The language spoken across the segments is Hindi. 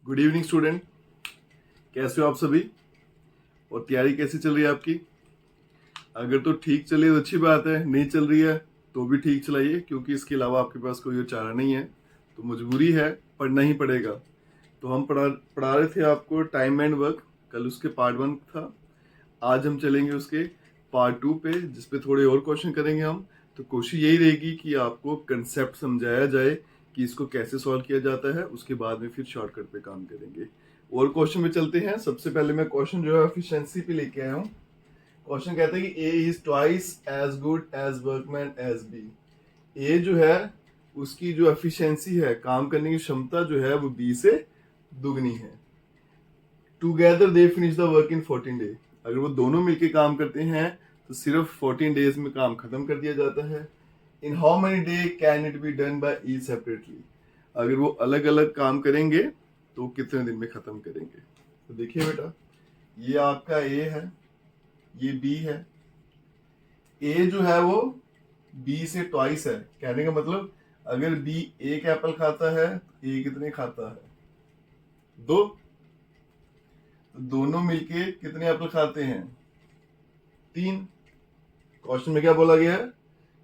गुड इवनिंग स्टूडेंट, कैसे हो आप सभी और तैयारी कैसी चल रही है आपकी? अगर तो ठीक चले तो अच्छी बात है, नहीं चल रही है तो भी ठीक चलाइए, क्योंकि इसके अलावा आपके पास कोई और चारा नहीं है। तो मजबूरी है, पढ़ना ही पड़ेगा। तो हम पढ़ा रहे थे आपको टाइम एंड वर्क, कल उसके पार्ट 1 था। आज हम चलेंगे उसके पार्ट 2 पे, जिसपे थोड़े और क्वेश्चन करेंगे हम। तो कोशिश यही रहेगी कि आपको कंसेप्ट समझाया जाए कि इसको कैसे सॉल्व किया जाता है, उसके बाद में फिर शॉर्टकट पे काम करेंगे। और क्वेश्चन में चलते हैं। सबसे पहले मैं क्वेश्चन जो है एफिशिएंसी पे लेके आया हूँ। क्वेश्चन कहता है कि A is twice as good as workman as B. A जो है उसकी जो एफिशिएंसी है, काम करने की क्षमता जो है, वो बी से दुगनी है। Together they finish the work in 14 day. अगर वो दोनों मिलके काम करते हैं तो सिर्फ 14 डेज में काम खत्म कर दिया जाता है। In how many day can it be done by each separately. अगर वो अलग अलग काम करेंगे तो कितने दिन में खत्म करेंगे? तो देखिए बेटा, ये आपका ए है, ये बी है। ए जो है वो बी से ट्वाइस है। कहने का मतलब अगर बी एक एप्पल खाता है तो ए कितने खाता है? 2। तो दोनों मिलके कितने एप्पल खाते हैं? 3। क्वेश्चन में क्या बोला गया है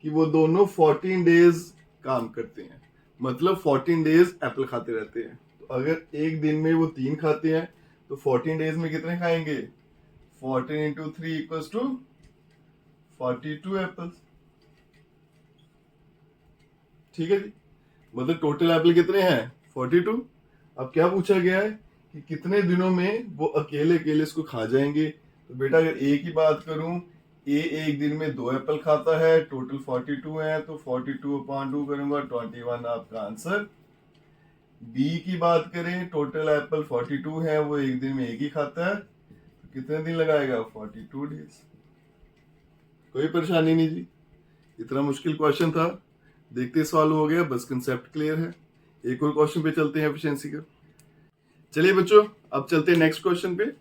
कि वो दोनों 14 डेज काम करते हैं, मतलब 14 डेज एप्पल खाते रहते हैं। तो अगर एक दिन में वो 3 खाते हैं तो 14 डेज में कितने खाएंगे? 14 इंटू 3 इक्वल्स टू 42 एप्पल्स। ठीक है जी, मतलब टोटल एप्पल कितने हैं? 42। अब क्या पूछा गया है कि कितने दिनों में वो अकेले अकेले इसको खा जाएंगे। तो बेटा अगर ए की बात करूं, ए एक दिन में 2 एप्पल खाता है, टोटल 42 है, तो 42/2 करूंगा, 21 आपका आंसर। बी की बात करें, टोटल एप्पल 42 है, वो एक दिन में एक ही खाता है, तो कितने दिन लगाएगा? 42 डेज। कोई परेशानी नहीं जी, इतना मुश्किल क्वेश्चन था, देखते सॉल्व हो गया, बस कंसेप्ट क्लियर है। एक और क्वेश्चन पे चलते हैं एफिशिएंसी का। चलिए बच्चों, अब चलते हैं नेक्स्ट क्वेश्चन पे।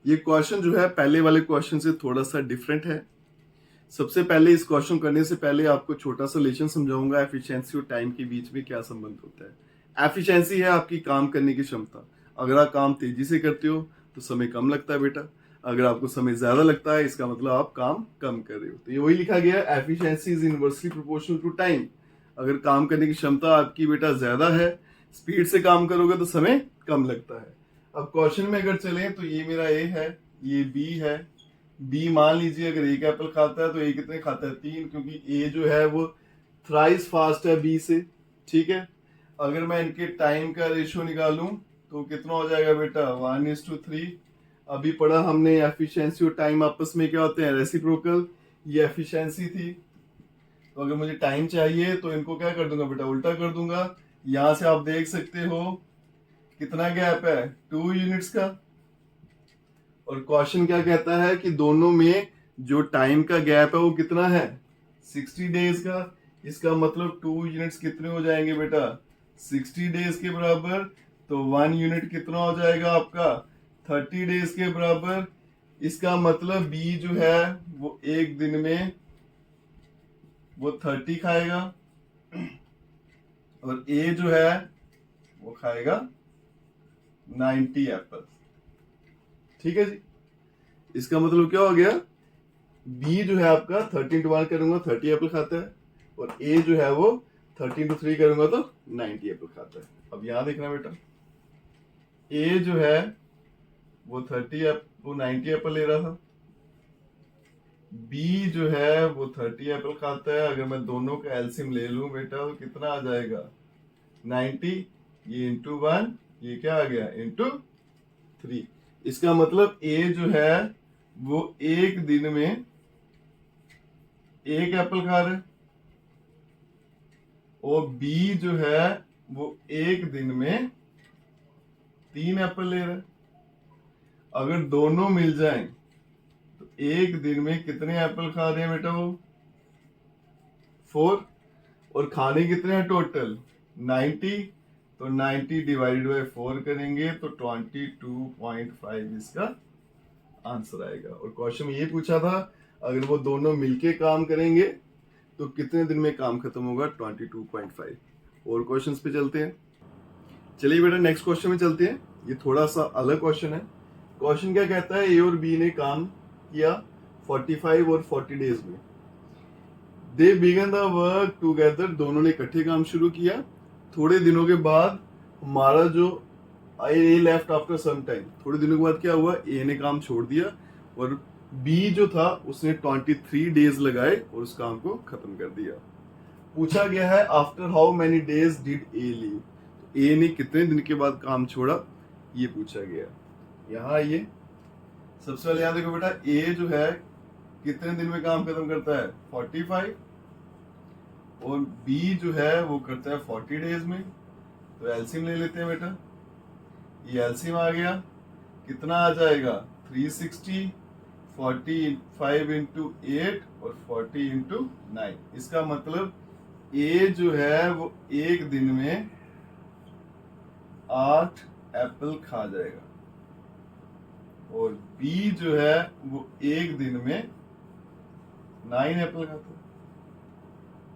ये क्वेश्चन जो है पहले वाले क्वेश्चन से थोड़ा सा डिफरेंट है। सबसे पहले इस क्वेश्चन करने से पहले आपको छोटा सा रिलेशन समझाऊंगा, एफिशिएंसी और टाइम के बीच में क्या संबंध होता है। एफिशिएंसी है आपकी काम करने की क्षमता। अगर आप काम तेजी से करते हो तो समय कम लगता है बेटा। अगर आपको समय ज्यादा लगता है, इसका मतलब आप काम कम कर रहे हो। तो ये वही लिखा गया है, efficiency is inversely proportional to time. अगर काम करने की क्षमता आपकी बेटा ज्यादा है, स्पीड से काम करोगे तो समय कम लगता है। अब क्वेश्चन में अगर चलें तो ये मेरा ए है, ये बी है। बी मान लीजिए अगर एक एप्पल खाता है तो ए कितने खाता है? 3, क्योंकि ए जो है वो थ्राइस फास्ट है बी से। ठीक है, अगर मैं इनके टाइम का रेशियो निकालूं तो कितना हो जाएगा बेटा? 1:3। अभी पढ़ा हमने एफिशिएंसी और टाइम आपस में क्या होते हैं? रेसिप्रोकल। ये एफिशिएंसी थी, तो अगर मुझे टाइम चाहिए तो इनको क्या कर दूंगा बेटा? उल्टा कर दूंगा। यहां से आप देख सकते हो कितना गैप है? 2 यूनिट्स का। और क्वेश्चन क्या कहता है कि दोनों में जो टाइम का गैप है वो कितना है? 60 डेज का। इसका मतलब 2 यूनिट्स कितने हो जाएंगे बेटा? 60 डेज के बराबर। तो 1 यूनिट कितना हो जाएगा आपका? 30 डेज के बराबर। इसका मतलब बी जो है वो एक दिन में वो 30 खाएगा और ए जो है वो खाएगा 90 एप्पल। ठीक है जी, इसका मतलब क्या हो गया? बी जो है आपका 13 करूंगा 30 एप्पल खाता है, और ए जो है वो 13 करूंगा तो 90 एप्पल खाता है। अब यहां देखना बेटा, ए जो है वो 90 एप्पल ले रहा था, बी जो है वो 30 एप्पल खाता है। अगर मैं दोनों का एलसीएम ले लूं बेटा तो कितना आ जाएगा? 90। ये इंटू 1, ये क्या आ गया? इंटू 3। इसका मतलब ए जो है वो एक दिन में एक एप्पल खा रहे, और बी जो है वो एक दिन में 3 एप्पल ले रहे। अगर दोनों मिल जाएं तो एक दिन में कितने एप्पल खा रहे हैं बेटा? वो 4। और खाने कितने हैं टोटल? 90। तो 90 डिवाइडेड बाय 4 करेंगे तो 22.5 इसका आंसर आएगा। और क्वेश्चन में ये पूछा था अगर वो दोनों मिलके काम करेंगे तो कितने दिन में काम खत्म होगा? 22.5। और क्वेश्चंस पे चलते हैं। चलिए बेटा नेक्स्ट क्वेश्चन में चलते हैं। ये थोड़ा सा अलग क्वेश्चन है। क्वेश्चन क्या कहता है, ए और बी ने काम किया 45 और 40 डेज में। दे बिगन द वर्क टुगेदर, दोनों ने इकट्ठे काम शुरू किया। थोड़े दिनों के बाद हमारा जो ए लेफ्ट आफ्टर सम टाइम, थोड़े दिनों के बाद क्या हुआ, ए ने काम छोड़ दिया और बी जो था उसने 23 डेज लगाए और उस काम को खत्म कर दिया। पूछा गया है after how many days did a leave, तो ए ने कितने दिन के बाद काम छोड़ा, ये पूछा गया। यहाँ आइए, सबसे पहले यहाँ देखो बेटा, ए जो है कितने दिन में काम खत्म करता है 45, और बी जो है वो करता है 40 डेज में। तो एलसीएम ले लेते हैं बेटा, ये एलसीएम आ गया, कितना आ जाएगा 360, 45 इंटू 8 और 40 इंटू 9। इसका मतलब ए जो है वो एक दिन में 8 एप्पल खा जाएगा, और बी जो है वो एक दिन में 9 एप्पल खाता है,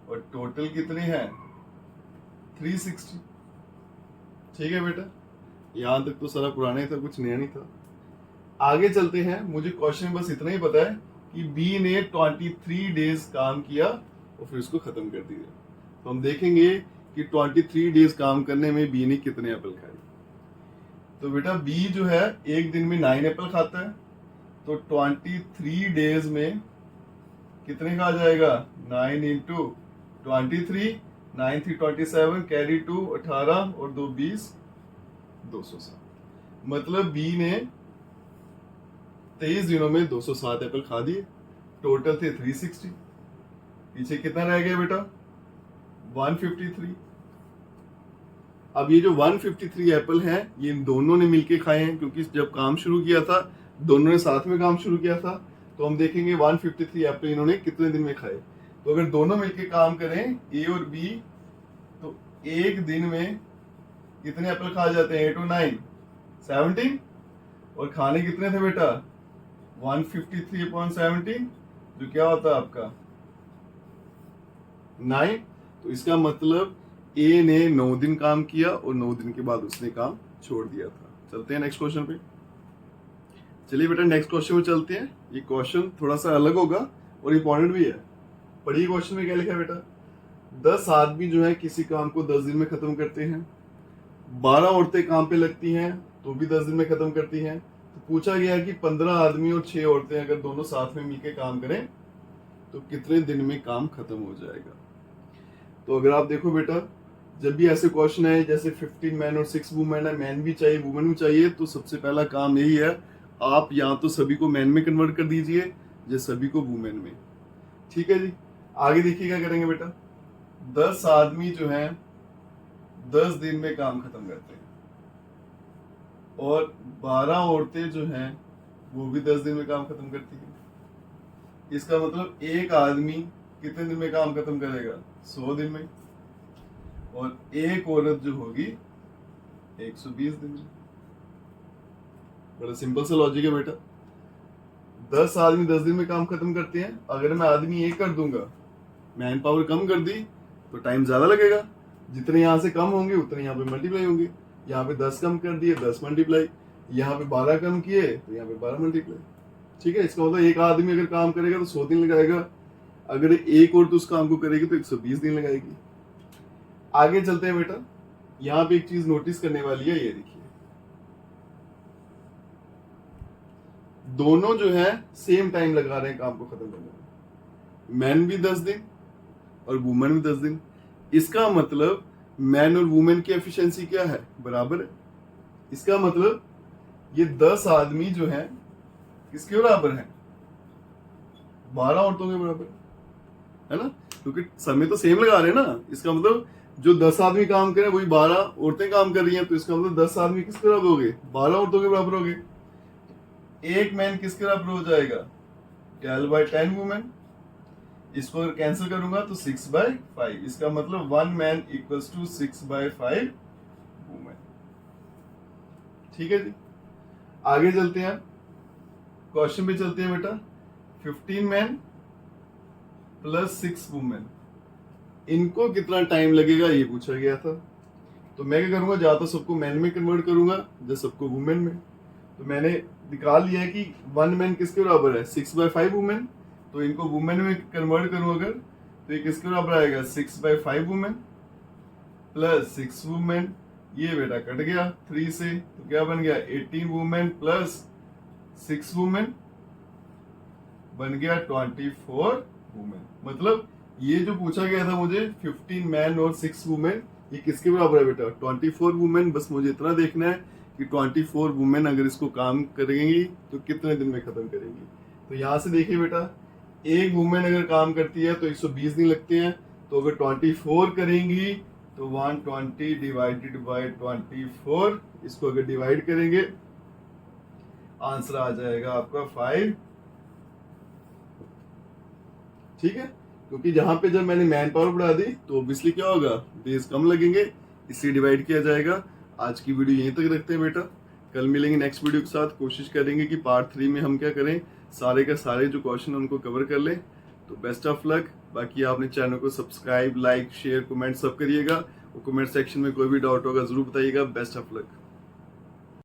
और टोटल कितने हैं 360। ठीक है बेटा, यहां तक तो सारा पुराना ही था, कुछ नया नहीं था। आगे चलते हैं, मुझे क्वेश्चन में बस इतना ही पता है कि बी ने 23 डेज काम किया और फिर उसको खत्म कर दिया। तो हम देखेंगे कि 23 डेज काम करने में बी ने कितने एप्पल खाए। तो बेटा बी जो है एक दिन में 9 एप्पल खाता है, तो 23 डेज में कितने का आ जाएगा, 9 इंटू 23, 9 3 27, कैरी 2 18 और 2 20, 207। मतलब बी ने 23 दिनों में 207 एप्पल खा दिए, टोटल थे 360। पीछे कितना रह गया बेटा 153। अब ये जो 153 एप्पल हैं ये इन दोनों ने मिलके खाए हैं, क्योंकि जब काम शुरू किया था दोनों ने साथ में काम शुरू किया था। तो हम देखेंगे 153 एप्पल इन्होंने कितने दिन में खाए। तो अगर दोनों मिलके काम करें ए और बी, तो एक दिन में कितने एप्पल खा जाते हैं, 8 और 9 17, और खाने कितने थे बेटा 153/17, जो क्या होता है आपका 9। तो इसका मतलब ए ने 9 दिन काम किया और 9 दिन के बाद उसने काम छोड़ दिया था। चलते हैं नेक्स्ट क्वेश्चन पे। चलिए बेटा नेक्स्ट क्वेश्चन में चलते हैं। ये क्वेश्चन थोड़ा सा अलग होगा और इम्पोर्टेंट भी है। पढ़िए क्वेश्चन में क्या लिखा है बेटा, 10 आदमी जो है किसी काम को 10 दिन में खत्म करते हैं, 12 औरतें काम पे लगती हैं तो भी 10 दिन में खत्म करती हैं। तो पूछा गया है कि 15 आदमी और 6 औरतें अगर दोनों साथ में मिलकर काम करें तो कितने दिन में काम खत्म हो जाएगा। तो अगर आप देखो बेटा, जब भी ऐसे क्वेश्चन है जैसे 15 मैन और 6 वुमेन है, मैन भी चाहिए वुमेन भी चाहिए, तो सबसे पहला काम यही है, आप या तो सभी को मैन में कन्वर्ट कर दीजिए या सभी को वुमेन में। ठीक है जी, आगे देखिए क्या करेंगे बेटा, 10 आदमी जो हैं 10 दिन में काम खत्म करते हैं, और 12 औरतें जो हैं वो भी 10 दिन में काम खत्म करती हैं। इसका मतलब एक आदमी कितने दिन में काम खत्म करेगा 100 दिन में, और एक औरत जो होगी 120 दिन में। बड़ा सिंपल सा लॉजिक है बेटा। 10 आदमी 10 दिन में काम खत्म करते हैं, अगर मैं आदमी एक कर दूंगा, मैन पावर कम कर दी तो टाइम ज्यादा लगेगा, जितने यहाँ से कम होंगे उतने यहाँ पे मल्टीप्लाई होंगे। यहाँ पे 10 कम कर दिए 10 मल्टीप्लाई, यहाँ पे 12 कम किए तो यहाँ पे 12 मल्टीप्लाई। ठीक है, इसका मतलब एक आदमी अगर काम करेगा तो 100 दिन लगाएगा, अगर एक और तो उस काम को करेगी तो 120 दिन लगाएगी। आगे चलते हैं बेटा, यहाँ पे एक चीज नोटिस करने वाली है, ये देखिए दोनों जो है सेम टाइम लगा रहे हैं काम को खत्म करने में, मैन भी 10 दिन और वुमेन भी 10 दिन। इसका मतलब मैन और वुमेन की एफिशिएंसी क्या है, बराबर है। इसका मतलब ये 10 आदमी जो हैं किसके बराबर हैं, 12 औरतों के बराबर है ना, क्योंकि समय तो सेम लगा रहे हैं ना। इसका मतलब जो 10 आदमी काम करें वही 12 औरतें काम कर रही हैं, तो इसका मतलब 10 आदमी किसके बराबर हो गए, 12 औरतों के बराबर हो गए। एक मैन किसके बराबर हो जाएगा 12/10 वुमेन। इसको अगर कैंसिल करूंगा तो 6/5। इसका मतलब 1 मैन इक्वल्स टू 6/5 वुमेन। ठीक है जी, आगे चलते हैं, क्वेश्चन पे चलते हैं बेटा। 15 मैन प्लस 6 वुमेन, इनको कितना टाइम लगेगा ये पूछा गया था। तो मैं क्या करूंगा, या तो सबको मैन में कन्वर्ट करूंगा या सबको वुमेन में। तो मैंने निकाल लिया है कि 1 मैन किसके बराबर है, 6/5 वुमेन। तो इनको वुमेन में कन्वर्ट करूं अगर, तो ये किसके बराबर आएगा, 6/5 वुमेन प्लस 6 वुमेन। ये बेटा कट गया 3 से, तो क्या बन गया, 18 वुमेन प्लस 6 वुमेन बन गया 24 वुमेन। मतलब ये जो पूछा गया था मुझे 15 मैन और 6 वुमेन, ये किसके बराबर है बेटा, 24 वुमेन। बस मुझे इतना देखना है कि 24 वुमेन अगर इसको काम करेंगी तो कितने दिन में खत्म करेंगी। तो यहाँ से देखिए बेटा, एक वुमेन अगर काम करती है तो 120 दिन लगते हैं। तो अगर 24 करेंगी तो 120 डिवाइडेड बाय 24, इसको अगर डिवाइड करेंगे आंसर आ जाएगा आपका 5। ठीक है, क्योंकि जहां पे जब मैंने मैन पावर बढ़ा दी तो ऑब्वियसली क्या होगा, डेज कम लगेंगे, इससे डिवाइड किया जाएगा। आज की वीडियो यहीं तक रखते हैं बेटा, कल मिलेंगे नेक्स्ट वीडियो के साथ। कोशिश करेंगे कि पार्ट 3 में हम क्या करें, सारे का सारे जो क्वेश्चन उनको कवर कर लें। तो बेस्ट ऑफ लक। बाकी आपने चैनल को सब्सक्राइब, लाइक, शेयर, कमेंट सब करिएगा। और कमेंट सेक्शन में कोई भी डाउट होगा जरूर बताइएगा। Best of luck.